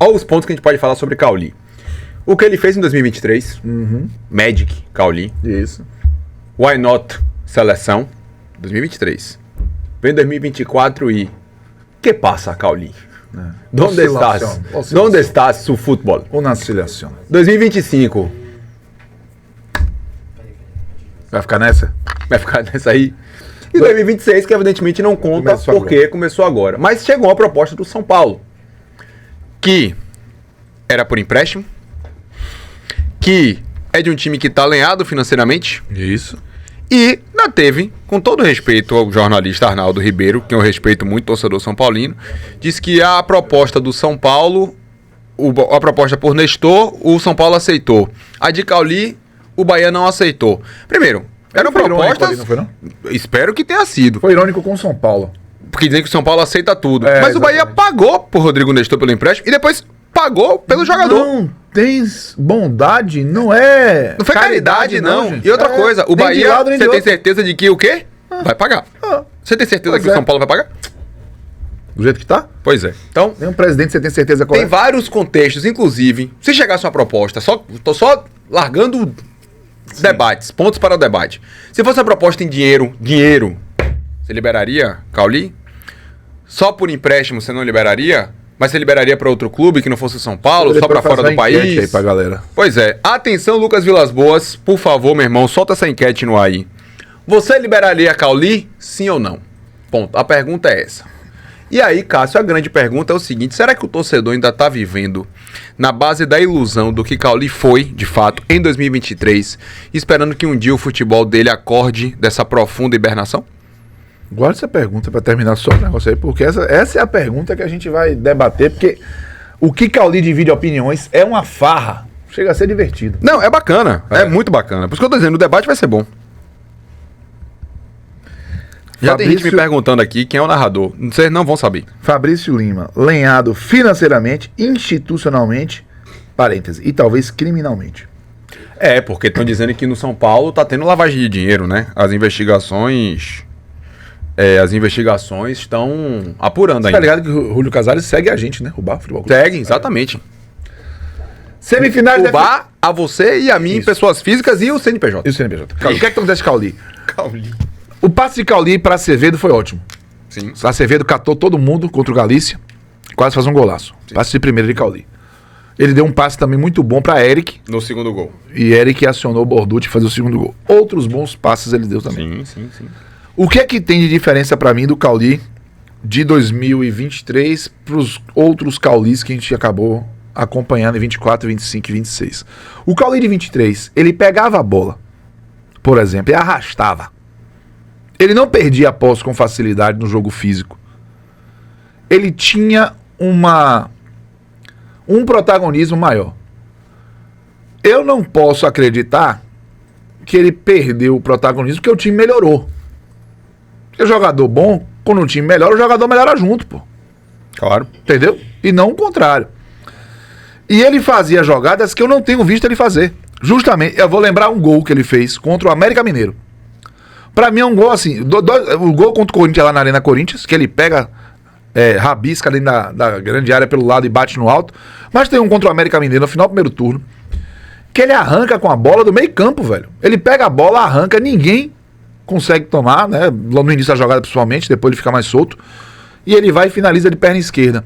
Olha os pontos que a gente pode falar sobre Cauli. O que ele fez em 2023, Magic Cauli. Isso. Why Not Seleção, 2023. Vem 2024 e... Que passa, Cauli? Donde estás? Donde estás o futebol? Una oscilação. 2025. Vai ficar nessa? Vai ficar nessa aí. E 2026, que evidentemente não conta porque começou agora. Mas chegou uma proposta do São Paulo. Que era por empréstimo. Que é de um time que está alinhado financeiramente. Isso. E ainda teve, com todo respeito ao jornalista Arnaldo Ribeiro, que eu respeito muito, torcedor são paulino, disse que a proposta do São Paulo, a proposta por Nestor, o São Paulo aceitou. A de Cauli, o Bahia não aceitou. Primeiro, eram propostas... Não foi, não? Espero que tenha sido. Foi irônico com o São Paulo. Porque dizem que o São Paulo aceita tudo. É, mas o Bahia exatamente. pagou por Rodrigo Nestor pelo empréstimo e depois pagou pelo jogador. Não tens bondade, não é... Não foi caridade, não. gente. E outra coisa, o nem de Bahia, lado, nem de você tem outro. certeza de que o quê? Vai pagar. Você tem certeza Pois que o é. São Paulo vai pagar? Do jeito que tá? Pois é. Então, Nenhum presidente você tem certeza qual tem é? vários contextos, inclusive, se chegasse uma proposta, tô só largando debates, pontos para o debate. Se fosse uma proposta em dinheiro, você liberaria, Cauli? Só por empréstimo você não liberaria? Mas você liberaria para outro clube que não fosse o São Paulo, só para fora do país? Aí pra galera. Pois é. Atenção, Lucas Vilas Boas, por favor, meu irmão, solta essa enquete no ar aí. Você liberaria Cauli, sim ou não? Ponto. A pergunta é essa. E aí, Cássio, a grande pergunta é o seguinte: será que o torcedor ainda está vivendo na base da ilusão do que Cauli foi, de fato, em 2023, esperando que um dia o futebol dele acorde dessa profunda hibernação? Guarda essa pergunta pra terminar só o negócio aí, porque essa é a pergunta que a gente vai debater, porque o que Cauli divide opiniões é uma farra. Chega a ser divertido. Não, é bacana. É muito bacana. Por isso que eu tô dizendo, o debate vai ser bom. Já tem gente me perguntando aqui quem é o narrador. Vocês não vão saber. Fabrício Lima, lenhado financeiramente, institucionalmente, parêntese, e talvez criminalmente. É, porque estão dizendo que no São Paulo tá tendo lavagem de dinheiro, né? As investigações estão apurando Você ainda. tá ligado que o Júlio Casares segue a gente, né? O Bar Futebol Clube. Segue, exatamente. Semifinais O VAR, a você e a mim, Isso. pessoas físicas e o CNPJ. E o CNPJ. O que é que acontece de Cauli? Cauli. O passe de Cauli para Acevedo foi ótimo. Sim. Acevedo catou todo mundo contra o Galícia, quase faz um golaço. Passe de primeira de Cauli. Ele deu um passe também muito bom para Eric, No segundo gol. e Eric acionou o Borducci fazer o segundo gol. Outros bons passes ele deu também. Sim. O que é que tem de diferença para mim do Cauli de 2023 para os outros Caulis que a gente acabou acompanhando em 24, 25 e 26? O Cauli de 23, ele pegava a bola, por exemplo, e arrastava. Ele não perdia a posse com facilidade no jogo físico. Ele tinha um protagonismo maior. Eu não posso acreditar que ele perdeu o protagonismo porque o time melhorou. Porque jogador bom, quando o time melhora, o jogador melhora junto, pô. Claro. Entendeu? E não o contrário. E ele fazia jogadas que eu não tenho visto ele fazer. Justamente, eu vou lembrar um gol que ele fez contra o América Mineiro. Pra mim é um gol assim, o gol contra o Corinthians lá na Arena Corinthians, que ele pega, rabisca dentro da grande área pelo lado e bate no alto. Mas tem um contra o América Mineiro no final do primeiro turno, que ele arranca com a bola do meio campo, velho. Ele pega a bola, arranca, ninguém consegue tomar, né? Lá no início da jogada principalmente, depois ele fica mais solto. E ele vai e finaliza de perna esquerda.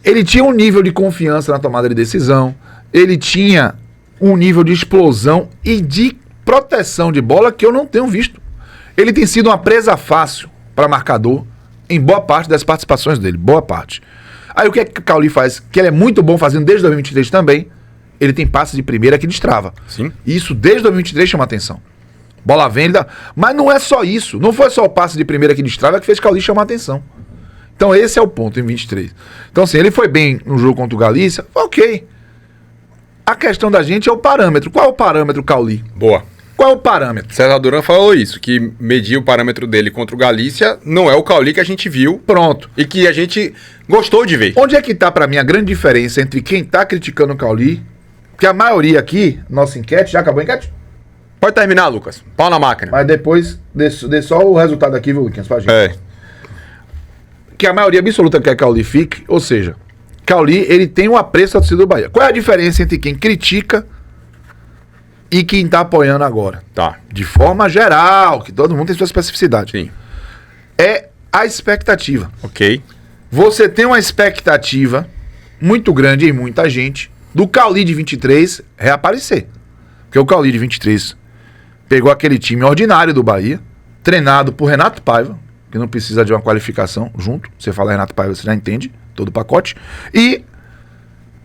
Ele tinha um nível de confiança na tomada de decisão, ele tinha um nível de explosão e de proteção de bola que eu não tenho visto. Ele tem sido uma presa fácil para marcador em boa parte das participações dele, boa parte. Aí o que é que o Cauli faz? Que ele é muito bom fazendo desde 2023 também, ele tem passe de primeira que destrava. Sim. E isso desde 2023 chama atenção. Bola vem, ele dá... Mas não é só isso, não foi só o passe de primeira que destrava que fez Cauli chamar atenção. Então esse é o ponto em 23. Então assim, ele foi bem no jogo contra o Galícia, ok. A questão da gente é o parâmetro. Qual é o parâmetro, Cauli? Boa. Qual é o parâmetro? César Duran falou isso, que medir o parâmetro dele contra o Galícia não é o Cauli que a gente viu Pronto. e que a gente gostou de ver. Onde é que tá pra mim a grande diferença entre quem tá criticando o Cauli, que a maioria aqui, nossa enquete, já acabou a enquete? Pode terminar, Lucas. Pau na máquina. Mas depois, dê só o resultado aqui, viu, Luquinhas, pra gente. É. Que a maioria absoluta quer que Cauli fique, ou seja, Cauli, ele tem um apreço da torcida do Bahia. Qual é a diferença entre quem critica e quem tá apoiando agora? Tá. De forma geral, que todo mundo tem sua especificidade. Sim. É a expectativa. Ok. Você tem uma expectativa muito grande em muita gente do Cauli de 23 reaparecer. Porque o Cauli de 23 pegou aquele time ordinário do Bahia, treinado por Renato Paiva, que não precisa de uma qualificação junto. Você fala Renato Paiva, você já entende todo o pacote. E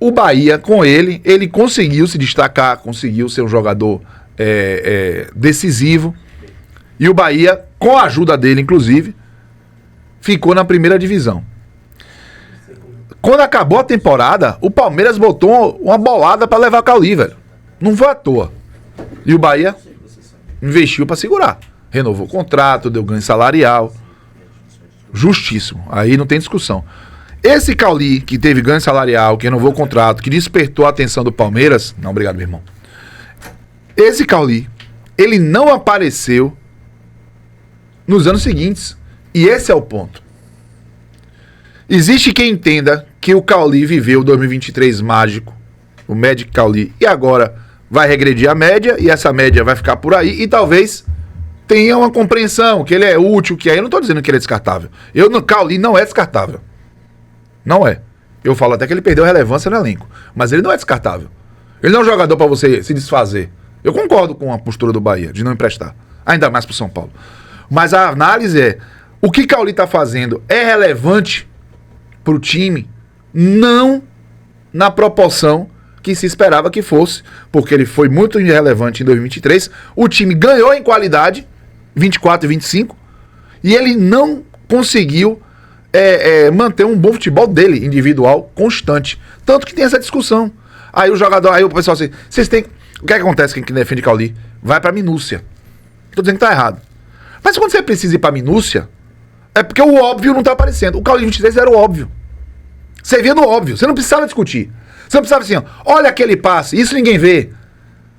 o Bahia, com ele conseguiu se destacar, conseguiu ser um jogador decisivo. E o Bahia, com a ajuda dele, inclusive, ficou na primeira divisão. Quando acabou a temporada, o Palmeiras botou uma bolada pra levar Cauli, velho. Não foi à toa. E o Bahia investiu pra segurar. Renovou o contrato, deu ganho salarial. Justíssimo. Aí não tem discussão. Esse Cauli, que teve ganho salarial, que renovou o contrato, que despertou a atenção do Palmeiras... Não, obrigado, meu irmão. Esse Cauli, ele não apareceu nos anos seguintes. E esse é o ponto. Existe quem entenda que o Cauli viveu 2023 mágico, o Magic Cauli, e agora vai regredir a média, e essa média vai ficar por aí, e talvez tenha uma compreensão que ele é útil, que aí eu não estou dizendo que ele é descartável. Cauli não é descartável. Não é. Eu falo até que ele perdeu relevância no elenco, mas ele não é descartável. Ele não é um jogador para você se desfazer. Eu concordo com a postura do Bahia, de não emprestar, ainda mais pro São Paulo. Mas a análise é, o que Cauli está fazendo é relevante pro time, não na proporção que se esperava que fosse, porque ele foi muito irrelevante em 2023, o time ganhou em qualidade, 24 e 25, e ele não conseguiu manter um bom futebol dele, individual, constante. Tanto que tem essa discussão. Aí o jogador, aí o pessoal assim, vocês têm... O que é que acontece com quem defende Cauli? Vai pra minúcia. Tô dizendo que tá errado. Mas quando você precisa ir pra minúcia, é porque o óbvio não tá aparecendo. O Cauli 23 era o óbvio. Você via no óbvio. Você não precisava discutir. Você não precisava assim, ó, olha aquele passe, isso ninguém vê.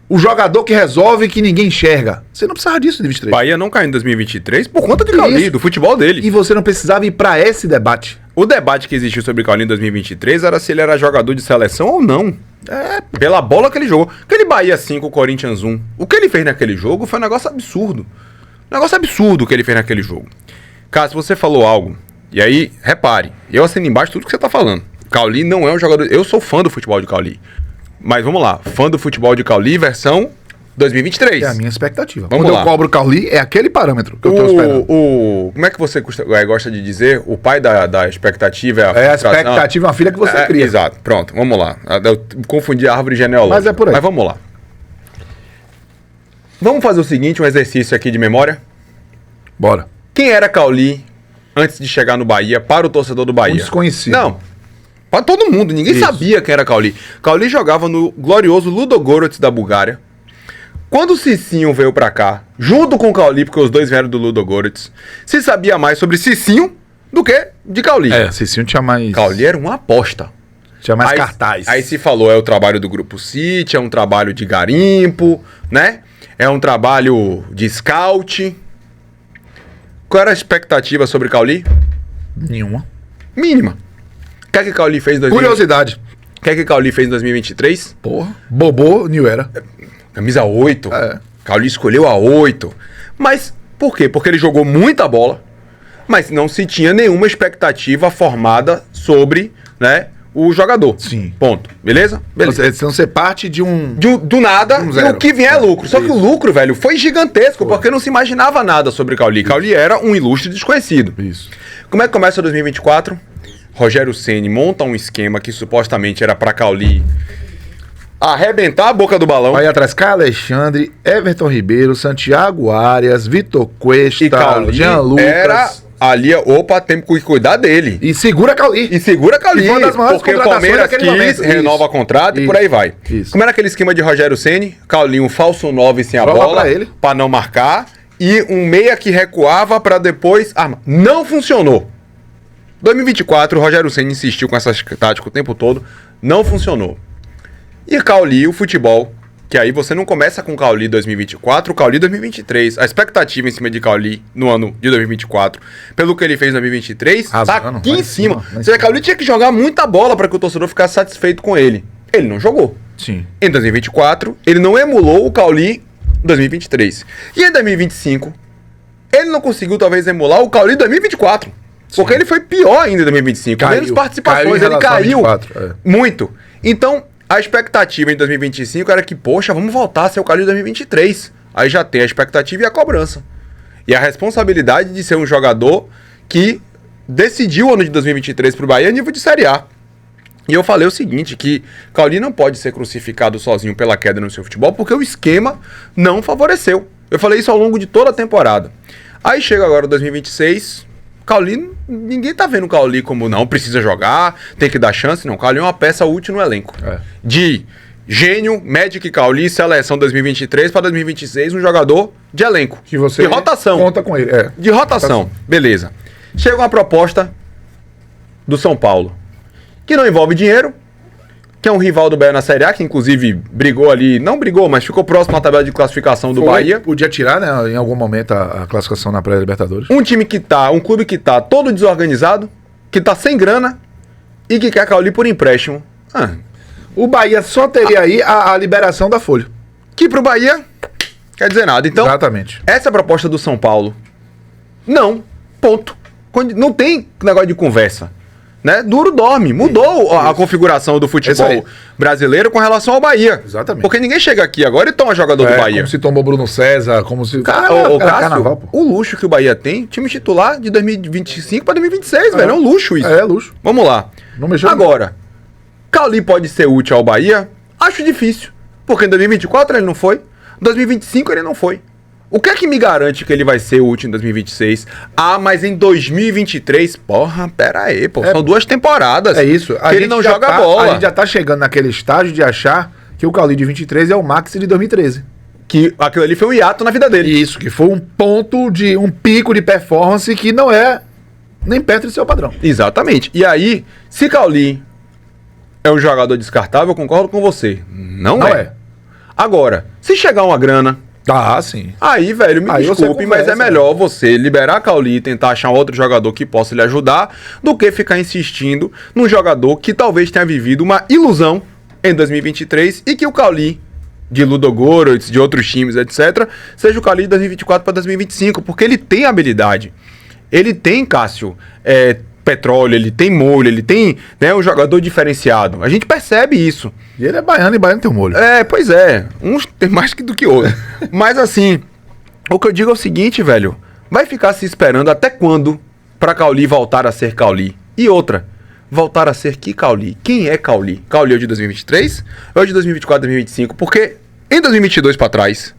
O jogador que resolve que ninguém enxerga. Você não precisava disso em 23. Bahia não caiu em 2023 por conta de Cauli, do futebol dele. E você não precisava ir pra esse debate. O debate que existiu sobre Cauli em 2023 era se ele era jogador de seleção ou não. Pela bola que ele jogou. Aquele Bahia 5, Corinthians 1. O que ele fez naquele jogo foi um negócio absurdo. Um negócio absurdo o que ele fez naquele jogo. Caso você falou algo, e aí, repare, eu assino embaixo tudo que você tá falando. Cauli não é um jogador... Eu sou fã do futebol de Cauli. Mas vamos lá, fã do futebol de Cauli versão 2023. É a minha expectativa. Vamos Quando lá. eu cobro o Cauli, é aquele parâmetro que eu tô esperando. Como é que você gosta de dizer? O pai da expectativa É a expectativa, uma filha que você cria. Exato, pronto, vamos lá. Eu confundi a árvore genealógica. Mas é por aí. Mas vamos lá. Vamos fazer o seguinte, um exercício aqui de memória. Bora. Quem era Cauli antes de chegar no Bahia, para o torcedor do Bahia? Um desconhecido. Não, para todo mundo, ninguém sabia quem era Cauli. Cauli jogava no glorioso Ludogorets da Bulgária. Quando o Cicinho veio pra cá, junto com o Cauli, porque os dois vieram do Ludogorets, se sabia mais sobre Cicinho do que de Cauli. Cicinho tinha mais... Cauli era uma aposta. Tinha mais cartaz. Aí se falou, é o trabalho do Grupo City, é um trabalho de garimpo, né? É um trabalho de scout. Qual era a expectativa sobre Cauli? Nenhuma. Mínima. O que é que Cauli fez em 2023? Curiosidade. O que é que Cauli fez em 2023? Porra. Bobô, New Era. Camisa 8. É. Cauli escolheu a 8. Mas por quê? Porque ele jogou muita bola, mas não se tinha nenhuma expectativa formada sobre, né, o jogador. Sim. Ponto. Beleza? Beleza. Você não ser parte de um... Do nada, Um e zero. o que vier é lucro. Só que o lucro, velho, foi gigantesco, porque não se imaginava nada sobre Cauli. Cauli era um ilustre desconhecido. Isso. Como é que começa 2024? Rogério Ceni monta um esquema que supostamente era pra Cauli arrebentar a boca do balão. Aí atrás, Caio Alexandre, Everton Ribeiro, Santiago Arias, Vitor Cuesta, E Cauli Jean Lucas. era ali, opa, tem que cuidar dele. E segura Cauli. E segura Cauli, E foi uma das maiores porque o contratações Palmeiras daquele quis, momento. renova Isso. contrato e Isso. por aí vai. Isso. Como era aquele esquema de Rogério Ceni? Cauli, um falso 9 sem a Joga bola, pra ele. pra não marcar, e um meia que recuava pra depois armar. Não funcionou. 2024, o Rogério Ceni insistiu com essa tática o tempo todo, não funcionou. E Cauli, o futebol, Que aí você não começa com o Cauli 2024, o Cauli 2023. A expectativa em cima de Cauli no ano de 2024, pelo que ele fez em 2023, tá aqui em cima. Ou seja, Cauli tinha que jogar muita bola para que o torcedor ficasse satisfeito com ele. Ele não jogou. Sim. Em 2024, ele não emulou o Cauli 2023. E em 2025, ele não conseguiu talvez emular o Cauli 2024. Porque ele foi pior ainda em 2025. Com menos participações, ele caiu muito. Então, a expectativa em 2025 era que, poxa, vamos voltar a ser o Cauli de 2023. Aí já tem a expectativa e a cobrança. E a responsabilidade de ser um jogador que decidiu o ano de 2023 pro Bahia a nível de Série A. E eu falei o seguinte, que Cauli não pode ser crucificado sozinho pela queda no seu futebol, porque o esquema não favoreceu. Eu falei isso ao longo de toda a temporada. Aí chega agora o 2026, Cauli, ninguém tá vendo o Cauli como não, precisa jogar, tem que dar chance. Não, Cauli é uma peça útil no elenco. De gênio, Magic Cauli, seleção 2023 para 2026, um jogador de elenco. Que você de rotação. Conta com ele. De rotação, beleza. Chega uma proposta do São Paulo, que não envolve dinheiro, que é um rival do Bahia na Série A, que inclusive brigou ali, não brigou, mas ficou próximo na tabela de classificação do Bahia. Podia tirar, né, em algum momento a classificação na pré-Libertadores. Um clube que tá todo desorganizado, que tá sem grana e que quer Cauli por empréstimo. O Bahia só teria aí a liberação da Folha. Que pro Bahia quer dizer nada. Então, exatamente. Essa é a proposta do São Paulo. Não, ponto. Não tem negócio de conversa. Né? Duro dorme. Mudou a configuração do futebol brasileiro com relação ao Bahia. Exatamente. Porque ninguém chega aqui agora e toma jogador do Bahia. Como se tomou Bruno César, como se... Cássio, carnaval, o luxo que o Bahia tem, time titular de 2025 para 2026, velho. É um luxo isso. É luxo. Vamos lá. Não mexeu agora, Cauli pode ser útil ao Bahia? Acho difícil. Porque em 2024 ele não foi. Em 2025 ele não foi. O que é que me garante que ele vai ser útil em 2026? Mas em 2023, porra, pera aí, pô. São 2 temporadas. É isso. Que ele não joga bola. A gente já tá chegando naquele estágio de achar que o Cauli de 23 é o Max de 2013. Que aquilo ali foi um hiato na vida dele. Isso, que foi um pico de performance que não é nem perto de seu padrão. Exatamente. E aí, se Cauli é um jogador descartável, eu concordo com você. Não é. Agora, se chegar uma grana... sim. Aí, velho, me desculpe, mas é melhor você liberar Cauli e tentar achar outro jogador que possa lhe ajudar do que ficar insistindo num jogador que talvez tenha vivido uma ilusão em 2023 e que o Cauli de Ludogorets, de outros times, etc., seja o Cauli de 2024 para 2025, porque ele tem habilidade. Ele tem, Cássio, petróleo, ele tem molho, ele tem, né, um jogador diferenciado. A gente percebe isso. E ele é baiano e baiano tem um molho. Pois é. Uns tem mais do que outros. Mas assim, o que eu digo é o seguinte, velho. Vai ficar se esperando até quando pra Cauli voltar a ser Cauli? E outra, voltar a ser que Cauli? Quem é Cauli? Cauli é o de 2023 ou é o de 2024, 2025? Porque em 2022 pra trás,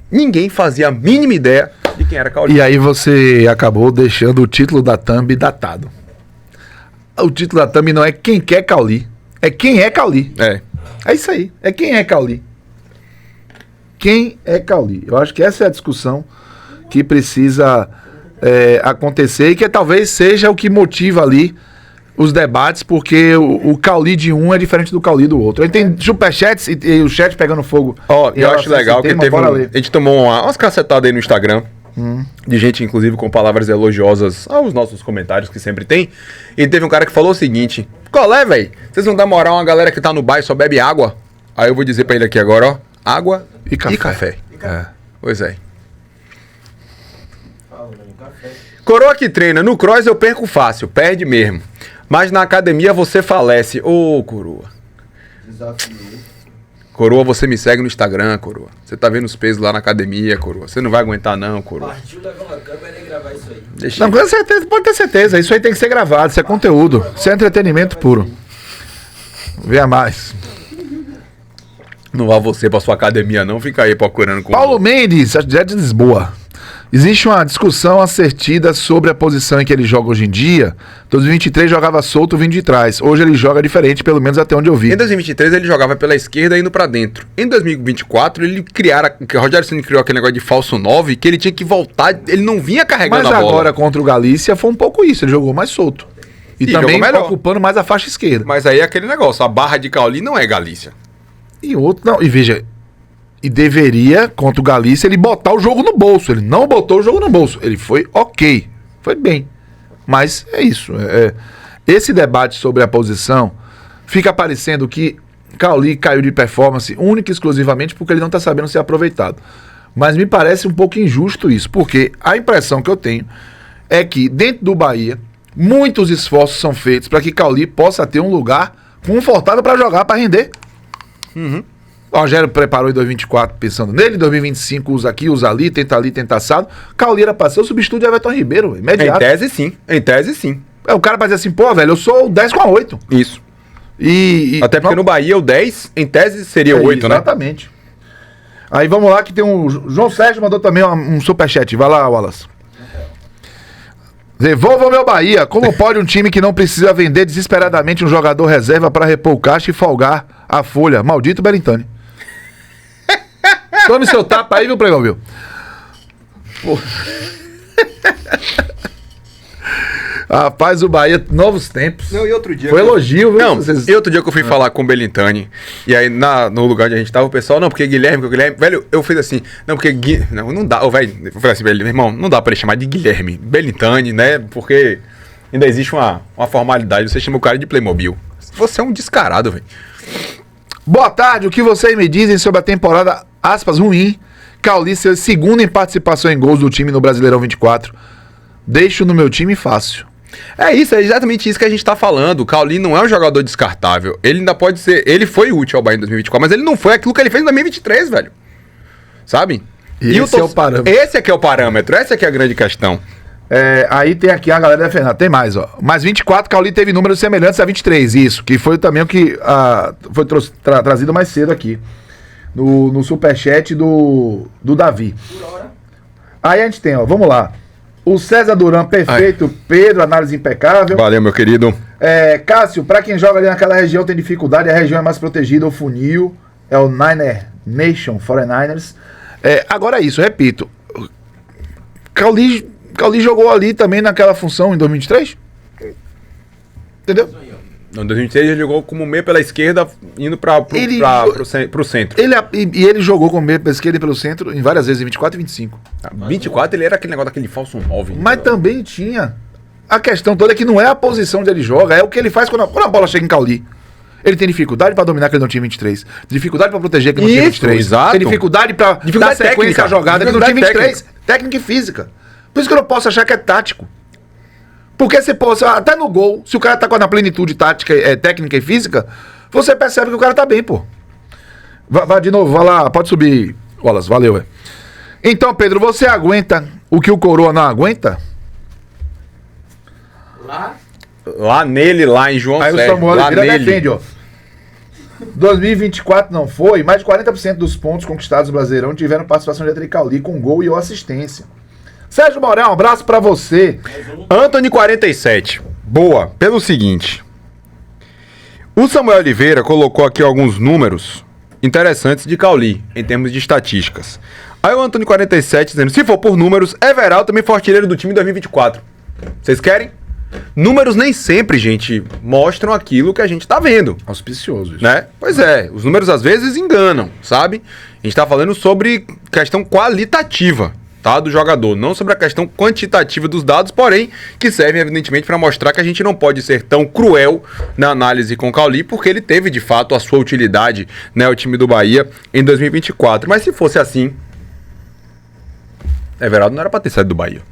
ninguém fazia a mínima ideia de quem era Cauli. E aí você acabou deixando o título da thumb datado. O título da thumb não é quem quer Cauli, é quem é Cauli. É isso aí, é quem é Cauli. Quem é Cauli? Eu acho que essa é a discussão que precisa acontecer e que talvez seja o que motiva ali os debates, porque o Cauli de um é diferente do Cauli do outro. Aí tem superchats e o chat pegando fogo. Eu acho legal que teve a gente tomou umas cacetadas aí no Instagram. De gente, inclusive, com palavras elogiosas aos nossos comentários, que sempre tem. E teve um cara que falou o seguinte: qual é, velho? Vocês não dão moral a uma galera que tá no bar e só bebe água? Aí eu vou dizer pra ele aqui agora, ó. Água e café. Pois é. Coroa que treina. No cross eu perco fácil, perde mesmo. Mas na academia você falece. Ô, Coroa. Desafio. Coroa, você me segue no Instagram, Coroa. Você tá vendo os pesos lá na academia, Coroa. Você não vai aguentar não, Coroa. Partiu levar uma câmera e gravar isso aí. Não, com certeza, pode ter certeza. Isso aí tem que ser gravado, isso é conteúdo. Isso é entretenimento puro. Venha mais. Não vá você pra sua academia não, fica aí procurando com... Paulo Mendes, já de Lisboa. Existe uma discussão assertiva sobre a posição em que ele joga hoje em dia. 2023 jogava solto vindo de trás. Hoje ele joga diferente, pelo menos até onde eu vi. Em 2023 ele jogava pela esquerda indo pra dentro. Em 2024 ele o Rogério Ceni criou aquele negócio de falso 9, que ele tinha que voltar, ele não vinha carregando a bola. Mas agora contra o Galícia foi um pouco isso, ele jogou mais solto. E também ocupando mais a faixa esquerda. Mas aí é aquele negócio, a barra de Cauli não é Galícia. E outro, não, e veja, E deveria, contra o Galícia, ele botar o jogo no bolso. Ele não botou o jogo no bolso. Ele foi ok. Foi bem. Mas é isso. Esse debate sobre a posição fica parecendo que Cauli caiu de performance única e exclusivamente porque ele não está sabendo ser aproveitado. Mas me parece um pouco injusto isso, porque a impressão que eu tenho é que dentro do Bahia, muitos esforços são feitos para que Cauli possa ter um lugar confortável para jogar, para render. O Rogério preparou em 2024 pensando nele, em 2025 usa aqui, usa ali, tenta assado. Cauli era para ser o substituto de Everton Ribeiro, imediato. Em tese sim. O cara vai dizer assim, pô, velho, eu sou o 10 com a 8. Isso. Até porque no Bahia o 10, em tese, seria o 8, né? Exatamente. Aí vamos lá que tem um... João Sérgio mandou também um superchat. Vai lá, Wallace. Devolva o meu Bahia. Como pode um time que não precisa vender desesperadamente um jogador reserva para repor o caixa e folgar a folha? Maldito Belintani. Tome seu tapa aí, viu, Pregão, viu? Pô. Rapaz, o Bahia, novos tempos. Não, e outro dia... Foi elogio, viu? Não, e outro dia que eu fui falar com o Belintani, e aí no lugar onde a gente tava, o pessoal, não, porque Guilherme, velho, eu fiz assim, não, porque não dá, velho, eu falei assim, meu irmão, não dá pra ele chamar de Guilherme, Belintani, né, porque ainda existe uma formalidade, você chama o cara de Playmobil. Você é um descarado, velho. Boa tarde, o que vocês me dizem sobre a temporada, aspas, ruim, Cauli ser segundo em participação em gols do time no Brasileirão 24? Deixo no meu time fácil. É isso, é exatamente isso que a gente tá falando. O Cauli não é um jogador descartável. Ele ainda pode ser... Ele foi útil ao Bahia em 2024, mas ele não foi aquilo que ele fez em 2023, velho. Sabe? E esse é o parâmetro. Esse aqui é o parâmetro, essa aqui é a grande questão. Aí tem aqui a galera defendendo. Tem mais, ó. Mas 24, Cauli teve números semelhantes a 23, isso. Que foi também o que foi trazido mais cedo aqui. No superchat do Davi. Aí a gente tem, ó, vamos lá. O César Duran, perfeito. Pedro, análise impecável. Valeu, meu querido. Cássio, pra quem joga ali naquela região tem dificuldade, a região é mais protegida, o funil, é o Niner Nation, 49ers. Agora é isso, repito. Cauli jogou ali também naquela função em 2023? Entendeu? Em 2003 ele jogou como meio pela esquerda, indo pro centro. Ele jogou como meio pela esquerda e pelo centro em várias vezes, em 24 e 25. 24 ele era aquele negócio daquele falso 9. Mas também tinha. A questão toda é que não é a posição onde ele joga, é o que ele faz quando a bola chega em Cauli. Ele tem dificuldade pra dominar que ele não tinha 23. Dificuldade pra proteger que ele não tinha 23. Exato. Tem dificuldade pra dar sequência à jogada que ele não tinha 23. Técnica e física. Por isso que eu não posso achar que é tático. Porque você pode, até no gol, se o cara tá com a plenitude tática, técnica e física, você percebe que o cara tá bem, pô. Vai de novo, vai lá, pode subir, Wallace, valeu, Então, Pedro, você aguenta o que o Coroa não aguenta? Lá nele, lá em João Sérgio. Aí o Samuel Oliveira defende, ó. 2024 não foi, mais de 40% dos pontos conquistados no Brasileirão tiveram participação de Adri Cauli com gol e ou assistência. Sérgio Morel, um abraço pra você. Anthony 47. Boa. Pelo seguinte. O Samuel Oliveira colocou aqui alguns números interessantes de Cauli, em termos de estatísticas. Aí o Anthony 47 dizendo, se for por números, Everaldo também foi artilheiro do time em 2024. Vocês querem? Números nem sempre, gente, mostram aquilo que a gente tá vendo. Auspicioso isso. Né? Pois é, os números às vezes enganam, sabe? A gente tá falando sobre questão qualitativa, tá, do jogador, não sobre a questão quantitativa dos dados, porém, que servem evidentemente para mostrar que a gente não pode ser tão cruel na análise com o Cauli, porque ele teve de fato a sua utilidade, né, o time do Bahia em 2024. Mas se fosse assim, Everaldo não era para ter saído do Bahia.